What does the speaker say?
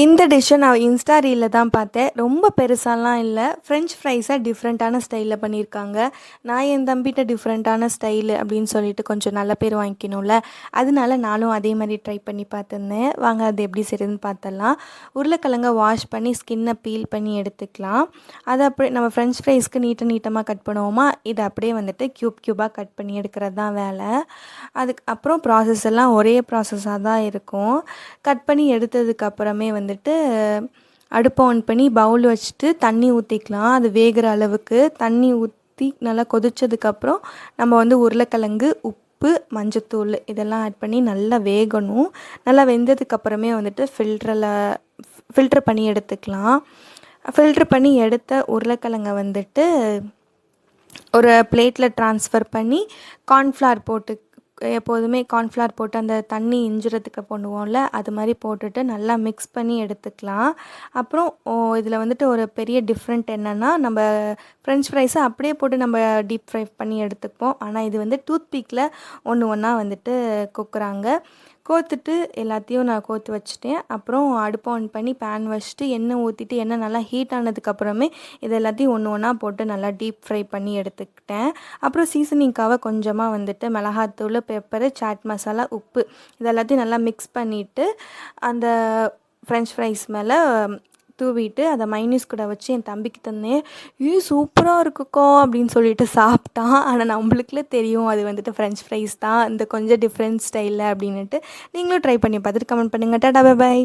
இந்த டிஷ்ஷை நான் இன்ஸ்டா ரீலில் தான் பார்த்தேன். ரொம்ப பெருசாலாம் இல்ல. ஃப்ரெஞ்ச் ஃப்ரைஸை டிஃப்ரெண்ட்டான ஸ்டைலில் பண்ணியிருக்காங்க. நான் என் தம்பிட்ட டிஃப்ரெண்ட்டான ஸ்டைலு அப்படின்னு சொல்லிட்டு கொஞ்சம் நல்ல பேர் வாங்கிக்கணும்ல. அதனால நானும் அதே மாதிரி ட்ரை பண்ணி பார்த்துருந்தேன். வாங்க அது எப்படி செய்யுதுன்னு பார்த்தரலாம். உருளைக்கிழங்க வாஷ் பண்ணி ஸ்கின்னை பீல் பண்ணி எடுத்துக்கலாம். அதை அப்படியே நம்ம ஃப்ரெஞ்ச் ஃப்ரைஸ்க்கு நீட்டமாக கட் பண்ணுவோமா, இதை அப்படியே வந்துட்டு க்யூபாக கட் பண்ணி எடுக்கிறது தான் வேலை. அதுக்கு அப்புறம் ப்ராசஸ் எல்லாம் ஒரே ப்ராசஸாக தான் இருக்கும். கட் பண்ணி எடுத்ததுக்கப்புறமே வந்துட்டு அடுப்பை ஆன் பண்ணி பவுல் வச்சுட்டு தண்ணி ஊற்றிக்கலாம். அது வேகிற அளவுக்கு தண்ணி ஊற்றி நல்லா கொதிச்சதுக்கப்புறம் நம்ம வந்து உருளைக்கிழங்கு, உப்பு, மஞ்சத்தூள் இதெல்லாம் ஆட் பண்ணி நல்லா வேகணும். நல்லா வெந்ததுக்கப்புறமே வந்துட்டு ஃபில்ட்ரு பண்ணி எடுத்துக்கலாம். ஃபில்ட்ரு பண்ணி எடுத்த உருளைக்கிழங்கை வந்துட்டு ஒரு பிளேட்டில் ட்ரான்ஸ்ஃபர் பண்ணி கார்ன்ஃப்ளவர் போட்டு, எப்போதுமே கார்ன்ஃப்ளவர் போட்டு அந்த தண்ணி இஞ்சுறதுக்கு பண்ணுவோம்ல, அது மாதிரி போட்டுட்டு நல்லா மிக்ஸ் பண்ணி எடுத்துக்கலாம். அப்புறம் இதில் வந்துட்டு ஒரு பெரிய டிஃப்ரெண்ட் என்னென்னா, நம்ம ஃப்ரெஞ்ச் ஃப்ரைஸை அப்படியே போட்டு நம்ம டீப் ஃப்ரை பண்ணி எடுத்துப்போம். ஆனால் இது வந்து டூத் பிக்கில் ஒன்றா வந்துட்டு கொக்குறாங்க. கோர்த்துட்டு எல்லாத்தையும் நான் கோர்த்து வச்சுட்டேன். அப்புறம் அடுப்பை ஆன் பண்ணி பேன் வச்சுட்டு எண்ணெய் ஊற்றிட்டு எண்ணெய் நல்லா ஹீட் ஆனதுக்கப்புறமே இது எல்லாத்தையும் ஒன்றா போட்டு நல்லா டீப் ஃப்ரை பண்ணி எடுத்துக்கிட்டேன். அப்புறம் சீசனிங்காக கொஞ்சமாக வந்துட்டு மிளகாத்தூள், பெப்பரு, சாட் மசாலா, உப்பு இது எல்லாத்தையும் நல்லா மிக்ஸ் பண்ணிவிட்டு அந்த ஃப்ரெஞ்ச் ஃப்ரைஸ் மேலே தூவிட்டு அதை மைனீஸ் கூட வச்சு என் தம்பிக்கு தந்தேன். சூப்பராக இருக்குக்கா அப்படின்னு சொல்லிட்டு சாப்பிட்டான். ஆனால் நம்மளுக்குள்ளே தெரியும் அது வந்துட்டு ஃப்ரெஞ்ச் ஃப்ரைஸ் தான், இந்த கொஞ்சம் டிஃப்ரெண்ட் ஸ்டைலில் அப்படின்னுட்டு. நீங்களும் ட்ரை பண்ணி பார்த்துட்டு கமெண்ட் பண்ணுங்கள். Tata, bye bye.